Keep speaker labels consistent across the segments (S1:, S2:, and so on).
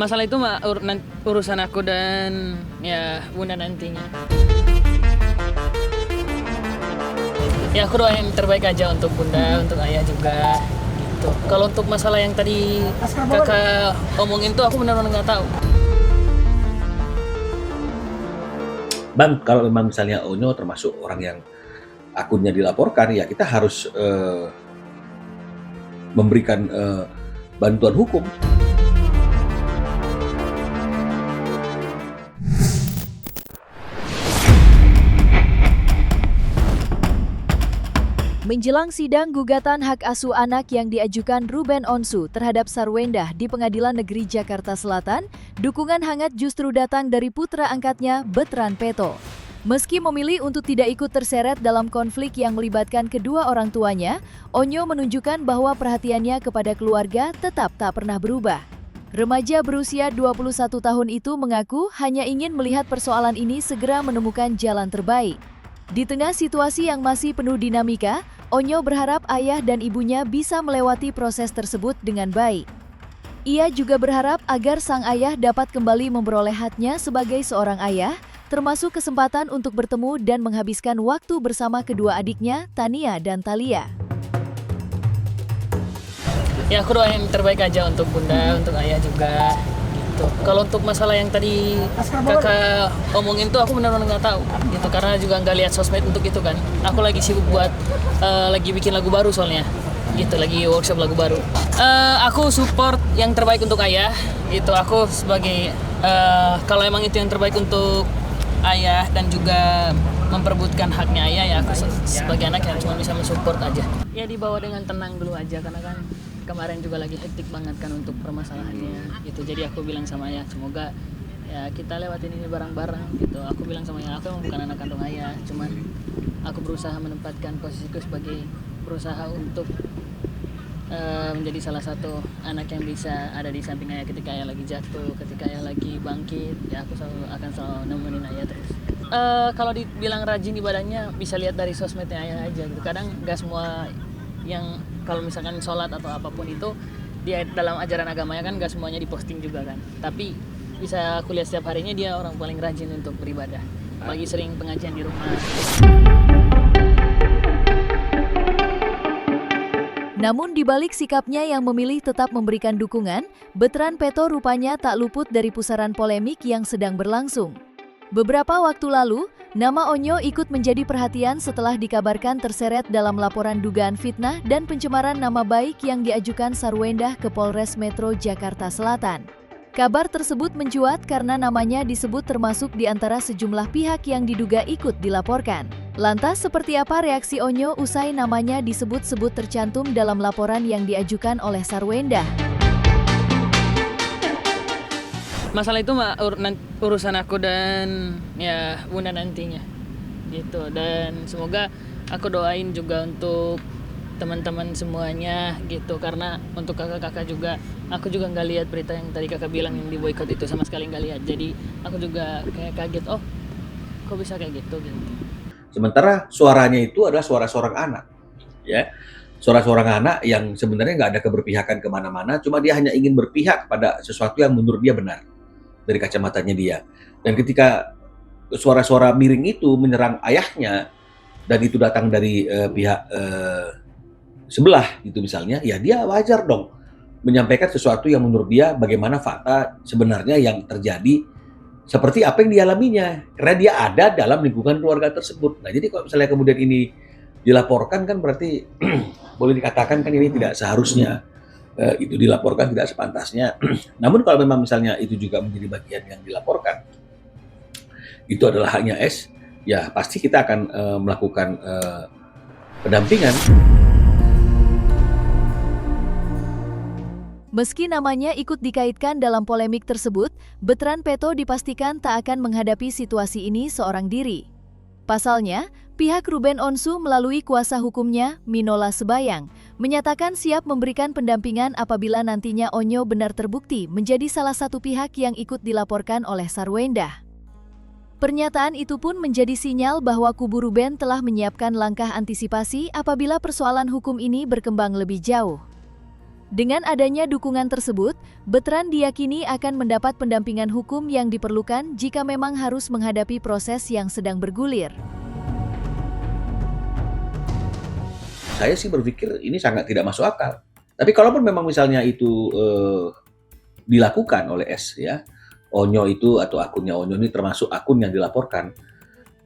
S1: Masalah itu urusan aku dan ya Bunda nantinya. Ya aku doain yang terbaik aja untuk Bunda, untuk Ayah juga gitu. Kalau untuk masalah yang tadi kakak omongin tuh aku benar-benar nggak tahu.
S2: Bang, kalau memang misalnya Onyo termasuk orang yang akunnya dilaporkan, ya kita harus memberikan bantuan hukum.
S3: Menjelang sidang gugatan hak asuh anak yang diajukan Ruben Onsu terhadap Sarwendah di Pengadilan Negeri Jakarta Selatan, dukungan hangat justru datang dari putra angkatnya, Betran Peto. Meski memilih untuk tidak ikut terseret dalam konflik yang melibatkan kedua orang tuanya, Onyo menunjukkan bahwa perhatiannya kepada keluarga tetap tak pernah berubah. Remaja berusia 21 tahun itu mengaku hanya ingin melihat persoalan ini segera menemukan jalan terbaik. Di tengah situasi yang masih penuh dinamika, Onyo berharap ayah dan ibunya bisa melewati proses tersebut dengan baik. Ia juga berharap agar sang ayah dapat kembali memperoleh haknya sebagai seorang ayah, termasuk kesempatan untuk bertemu dan menghabiskan waktu bersama kedua adiknya, Tania dan Thalia.
S1: Ya aku doain yang terbaik aja untuk Bunda, untuk Ayah juga gitu. Kalau untuk masalah yang tadi kakak omongin tuh aku benar-benar nggak tahu gitu, karena juga nggak lihat sosmed untuk itu kan. Aku lagi sibuk buat lagi bikin lagu baru soalnya gitu, lagi workshop lagu baru. Aku support yang terbaik untuk Ayah gitu. Aku sebagai kalau emang itu yang terbaik untuk Ayah dan juga memperebutkan haknya Ayah, ya aku sebagai anak yang cuma bisa mensupport aja. Ya dibawa dengan tenang dulu aja, karena kan kemarin juga lagi hektik banget kan untuk permasalahannya gitu. Jadi aku bilang sama Ayah, semoga ya kita lewatin ini bareng-bareng gitu. Aku bilang sama Ayah, aku emang bukan anak kandung Ayah, cuman aku berusaha menempatkan posisiku sebagai berusaha untuk menjadi salah satu anak yang bisa ada di samping Ayah ketika Ayah lagi jatuh, ketika Ayah lagi bangkit. Ya aku akan selalu nemenin Ayah terus. Kalau dibilang rajin ibadahnya bisa lihat dari sosmednya Ayah aja gitu. Kadang nggak semua yang kalau misalkan sholat atau apapun itu dia dalam ajaran agamanya kan nggak semuanya diposting juga kan. Tapi bisa aku lihat setiap harinya dia orang paling rajin untuk beribadah. Pagi sering pengajian di rumah.
S3: Namun di balik sikapnya yang memilih tetap memberikan dukungan, Betran Peto rupanya tak luput dari pusaran polemik yang sedang berlangsung. Beberapa waktu lalu, nama Onyo ikut menjadi perhatian setelah dikabarkan terseret dalam laporan dugaan fitnah dan pencemaran nama baik yang diajukan Sarwendah ke Polres Metro Jakarta Selatan. Kabar tersebut mencuat karena namanya disebut termasuk di antara sejumlah pihak yang diduga ikut dilaporkan. Lantas seperti apa reaksi Onyo usai namanya disebut-sebut tercantum dalam laporan yang diajukan oleh Sarwendah?
S1: Masalah itu urusan aku dan ya Bunda nantinya gitu. Dan semoga aku doain juga untuk teman-teman semuanya gitu, karena untuk kakak-kakak juga aku juga nggak lihat berita yang tadi kakak bilang yang di boykot itu, sama sekali nggak lihat. Jadi aku juga kayak kaget, oh kok bisa kayak gitu.
S2: Sementara suaranya itu adalah suara seorang anak, ya, suara seorang anak yang sebenarnya nggak ada keberpihakan kemana-mana, cuma dia hanya ingin berpihak pada sesuatu yang menurut dia benar dari kacamatanya dia. Dan ketika suara-suara miring itu menyerang ayahnya dan itu datang dari pihak sebelah gitu misalnya, ya dia wajar dong menyampaikan sesuatu yang menurut dia bagaimana fakta sebenarnya yang terjadi seperti apa yang dialaminya, karena dia ada dalam lingkungan keluarga tersebut. Nah, jadi kalau misalnya kemudian ini dilaporkan kan berarti boleh dikatakan kan ini tidak seharusnya itu dilaporkan, tidak sepantasnya. Namun kalau memang misalnya itu juga menjadi bagian yang dilaporkan, itu adalah haknya S, ya pasti kita akan melakukan pendampingan.
S3: Meski namanya ikut dikaitkan dalam polemik tersebut, Betran Peto dipastikan tak akan menghadapi situasi ini seorang diri. Pasalnya, pihak Ruben Onsu melalui kuasa hukumnya, Minola Sebayang, menyatakan siap memberikan pendampingan apabila nantinya Onyo benar terbukti menjadi salah satu pihak yang ikut dilaporkan oleh Sarwendah. Pernyataan itu pun menjadi sinyal bahwa kubu Ruben telah menyiapkan langkah antisipasi apabila persoalan hukum ini berkembang lebih jauh. Dengan adanya dukungan tersebut, Betran diyakini akan mendapat pendampingan hukum yang diperlukan jika memang harus menghadapi proses yang sedang bergulir.
S2: Saya sih berpikir ini sangat tidak masuk akal. Tapi kalaupun memang misalnya itu dilakukan oleh S, ya, Onyo itu atau akunnya Onyo ini termasuk akun yang dilaporkan.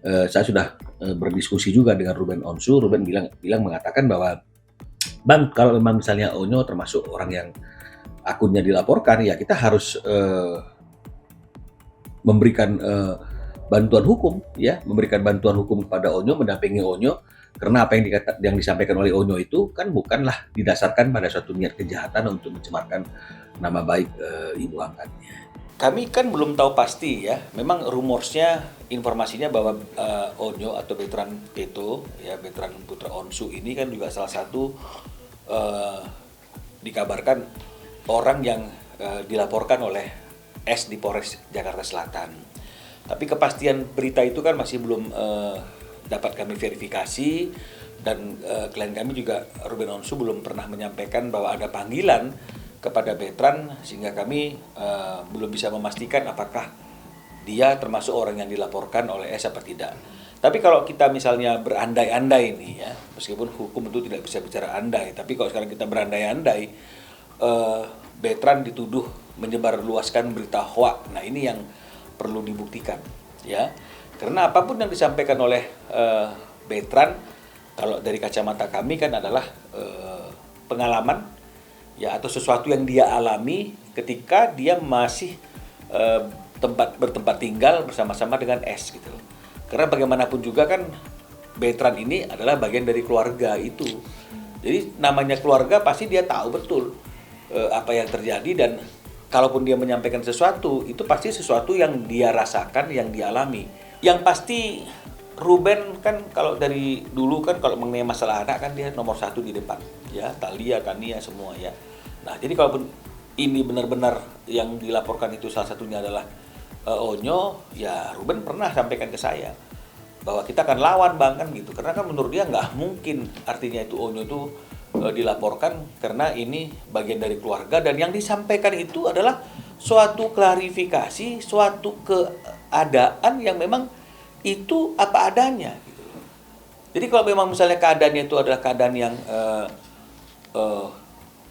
S2: Saya sudah berdiskusi juga dengan Ruben Onsu. Ruben mengatakan bahwa, Bang, kalau memang misalnya Onyo termasuk orang yang akunnya dilaporkan, ya kita harus memberikan bantuan hukum, ya, memberikan bantuan hukum kepada Onyo, mendampingi Onyo, karena apa yang disampaikan oleh Onyo itu kan bukanlah didasarkan pada suatu niat kejahatan untuk mencemarkan nama baik ibu angkatnya. Kami kan belum tahu pasti, ya. Memang rumorsnya, informasinya bahwa Onyo atau Betran Peto, ya, Betran Putra Onsu ini kan juga salah satu dikabarkan orang yang dilaporkan oleh S di Polres Jakarta Selatan. Tapi kepastian berita itu kan masih belum dapat kami verifikasi, dan klien kami juga Ruben Onsu belum pernah menyampaikan bahwa ada panggilan kepada Betran, sehingga kami belum bisa memastikan apakah dia termasuk orang yang dilaporkan oleh S apa tidak. Tapi kalau kita misalnya berandai-andai nih, ya, meskipun hukum itu tidak bisa bicara andai, tapi kalau sekarang kita berandai-andai, Betran dituduh menyebarluaskan berita hoak. Nah, ini yang perlu dibuktikan, ya. Karena apapun yang disampaikan oleh Betran, kalau dari kacamata kami kan adalah pengalaman, ya, atau sesuatu yang dia alami ketika dia masih bertempat tinggal bersama-sama dengan S, gitu. Karena bagaimanapun juga kan Betran ini adalah bagian dari keluarga itu. Jadi namanya keluarga pasti dia tahu betul apa yang terjadi, dan kalaupun dia menyampaikan sesuatu, itu pasti sesuatu yang dia rasakan, yang dia alami. Yang pasti Ruben kan kalau dari dulu kan kalau mengenai masalah anak kan dia nomor 1 di depan, ya, Thalia, Kania, semua, ya. Nah, jadi kalaupun ini benar-benar yang dilaporkan itu salah satunya adalah Onyo, ya Ruben pernah sampaikan ke saya bahwa kita akan lawan, Bang, kan gitu. Karena kan menurut dia nggak mungkin artinya itu Onyo itu dilaporkan, karena ini bagian dari keluarga, dan yang disampaikan itu adalah suatu klarifikasi, suatu keadaan yang memang itu apa adanya, gitu. Jadi kalau memang misalnya keadaannya itu adalah keadaan yang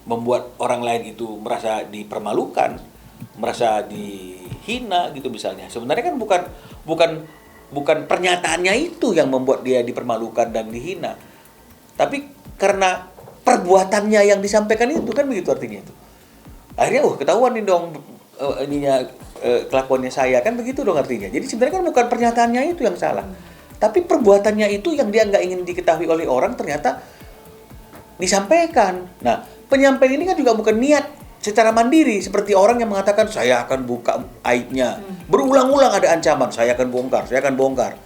S2: membuat orang lain itu merasa dipermalukan, merasa dihina, gitu misalnya. Sebenarnya kan bukan pernyataannya itu yang membuat dia dipermalukan dan dihina, tapi karena perbuatannya yang disampaikan itu, kan begitu artinya itu. Akhirnya ketahuan nih dong kelakuannya saya, kan begitu dong artinya. Jadi sebenarnya kan bukan pernyataannya itu yang salah, tapi perbuatannya itu yang dia nggak ingin diketahui oleh orang ternyata disampaikan. Nah, penyampaian ini kan juga bukan niat secara mandiri, seperti orang yang mengatakan saya akan buka aibnya, berulang-ulang ada ancaman saya akan bongkar.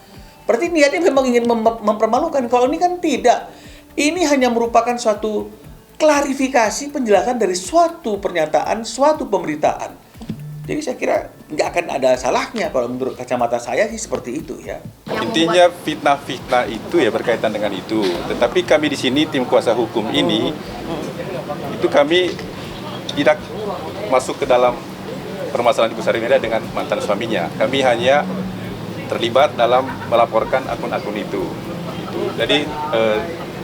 S2: Berarti niatnya memang ingin mempermalukan. Kalau ini kan tidak. Ini hanya merupakan suatu klarifikasi, penjelasan dari suatu pernyataan, suatu pemberitaan. Jadi saya kira nggak akan ada salahnya kalau menurut kacamata saya sih seperti itu, ya.
S4: Intinya fitnah-fitnah itu ya berkaitan dengan itu. Tetapi kami di sini tim kuasa hukum ini itu kami tidak masuk ke dalam permasalahan Ibu Sarineda dengan mantan suaminya. Kami hanya terlibat dalam melaporkan akun-akun itu. Jadi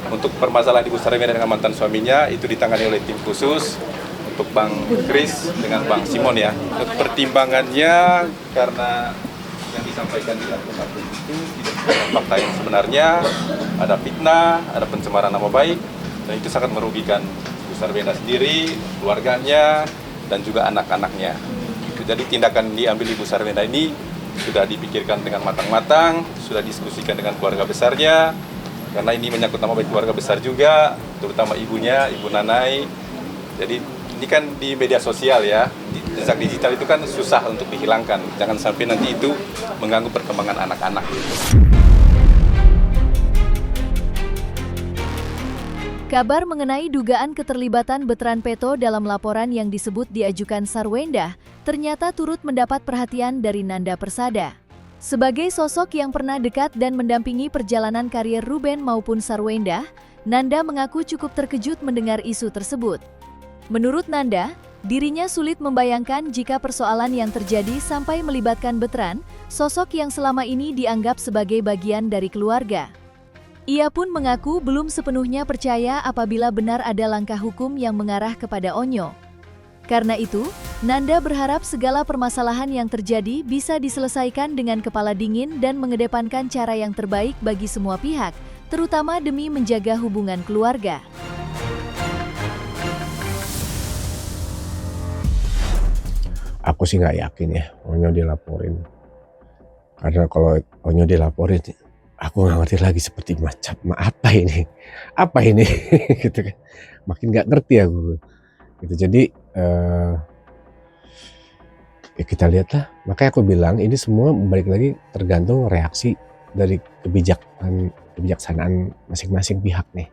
S4: untuk permasalahan Ibu Sarineda dengan mantan suaminya itu ditangani oleh tim khusus untuk Bang Kris dengan Bang Simon, ya. Pertimbangannya karena yang disampaikan di akun-akun itu tidak sesuai fakta yang sebenarnya, ada fitnah, ada pencemaran nama baik, dan itu sangat merugikan Ibu Sarineda sendiri, keluarganya, dan juga anak-anaknya. Jadi tindakan diambil Ibu Sarineda ini sudah dipikirkan dengan matang-matang, sudah diskusikan dengan keluarga besarnya, karena ini menyangkut nama baik keluarga besar juga, terutama ibunya, Ibu Nanai. Jadi ini kan di media sosial, ya, jejak digital itu kan susah untuk dihilangkan. Jangan sampai nanti itu mengganggu perkembangan anak-anak.
S3: Kabar mengenai dugaan keterlibatan Betran Peto dalam laporan yang disebut diajukan Sarwendah ternyata turut mendapat perhatian dari Nanda Persada. Sebagai sosok yang pernah dekat dan mendampingi perjalanan karir Ruben maupun Sarwendah, Nanda mengaku cukup terkejut mendengar isu tersebut. Menurut Nanda, dirinya sulit membayangkan jika persoalan yang terjadi sampai melibatkan Betran, sosok yang selama ini dianggap sebagai bagian dari keluarga. Ia pun mengaku belum sepenuhnya percaya apabila benar ada langkah hukum yang mengarah kepada Onyo. Karena itu, Nanda berharap segala permasalahan yang terjadi bisa diselesaikan dengan kepala dingin dan mengedepankan cara yang terbaik bagi semua pihak, terutama demi menjaga hubungan keluarga.
S5: Aku sih nggak yakin ya Onyo dilaporin. Karena kalau Onyo dilaporin, aku nggak ngerti lagi seperti macam apa ini, gitu kan. Makin nggak ngerti aku. Gitu. Jadi ya kita lihatlah. Makanya aku bilang ini semua balik lagi tergantung reaksi dari kebijaksanaan masing-masing pihak nih.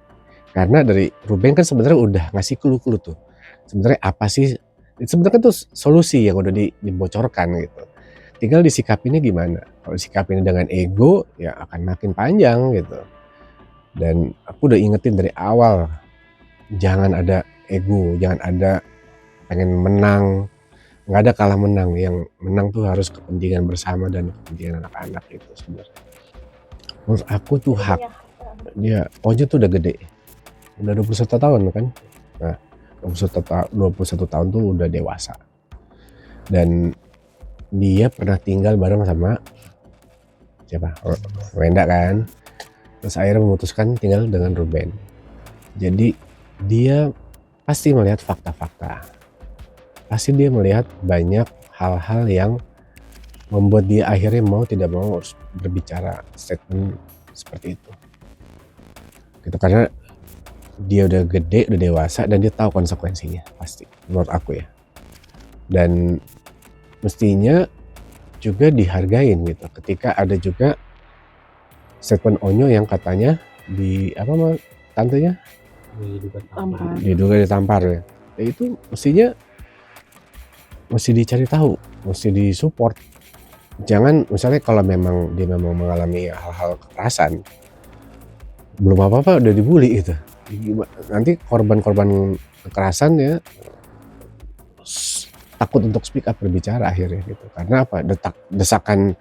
S5: Karena dari Ruben kan sebenarnya udah ngasih clue-clue tuh. Sebenarnya apa sih? Sebenarnya tuh solusi yang udah dibocorkan gitu. Tinggal disikapinnya gimana. Kalau disikapinnya dengan ego, ya akan makin panjang gitu. Dan aku udah ingetin dari awal, jangan ada ego, jangan ada pengen menang. Nggak ada kalah menang. Yang menang tuh harus kepentingan bersama dan kepentingan anak-anak itu sebenarnya. Menurut aku tuh hak. Dia Onyo tuh udah gede. Udah 21 tahun kan. Nah, 21 tahun tuh udah dewasa. Dan dia pernah tinggal bareng sama siapa? Wenda kan. Terus akhirnya memutuskan tinggal dengan Ruben. Jadi dia pasti melihat fakta-fakta. Pasti dia melihat banyak hal-hal yang membuat dia akhirnya mau tidak mau harus berbicara statement seperti itu. Gitu, karena dia udah gede, udah dewasa, dan dia tahu konsekuensinya pasti, menurut aku ya. Dan mestinya juga dihargain gitu. Ketika ada juga statement Onyo yang katanya tantenya diduga ditampar ya. Ya itu mestinya mesti dicari tahu, mesti disupport. Jangan misalnya kalau memang dia memang mengalami hal-hal kekerasan, belum apa-apa udah dibully gitu. Nanti korban-korban kekerasan ya takut untuk speak up berbicara akhirnya gitu. Karena apa? Desakan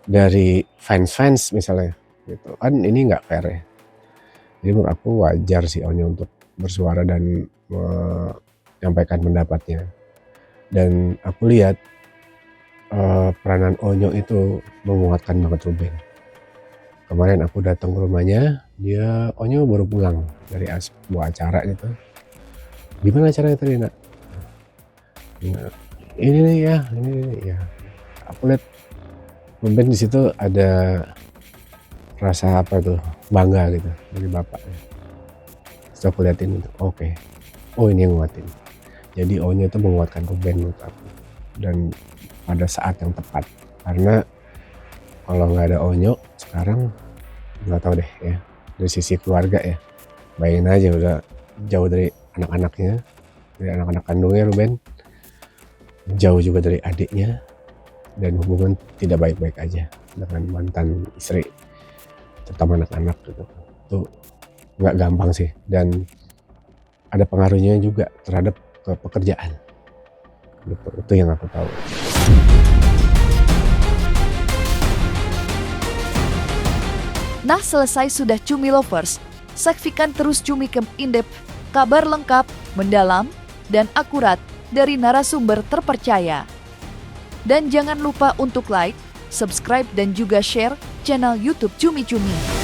S5: dari fans misalnya gitu. Kan ini nggak fair ya. Jadi menurut aku wajar sih Onyo untuk bersuara dan menyampaikan pendapatnya. Dan aku lihat peranan Onyo itu menguatkan banget Ruben. Kemarin aku datang ke rumahnya, Onyo baru pulang dari sebuah acara gitu. Gimana acaranya tadi nak? Ini nih ya. Aku lihat Ruben di situ ada rasa apa tuh, bangga gitu dari bapaknya. Terus aku liatin itu, oke. Oh ini yang nguatin. Jadi Onyo itu menguatkan Ruben menurut aku. Dan pada saat yang tepat. Karena kalau nggak ada Onyo sekarang nggak tahu deh ya, dari sisi keluarga ya, bayangin aja udah jauh dari anak-anaknya, dari anak-anak kandungnya Ruben, jauh juga dari adiknya, dan hubungan tidak baik-baik aja dengan mantan istri, terutama anak-anak gitu. Itu nggak gampang sih, dan ada pengaruhnya juga terhadap ke pekerjaan gitu. Itu yang aku tahu.
S3: Nah, selesai sudah Cumi Lovers. Saksikan terus Cumi Camp In-Depth, kabar lengkap, mendalam, dan akurat dari narasumber terpercaya. Dan jangan lupa untuk like, subscribe, dan juga share channel YouTube Cumi Cumi.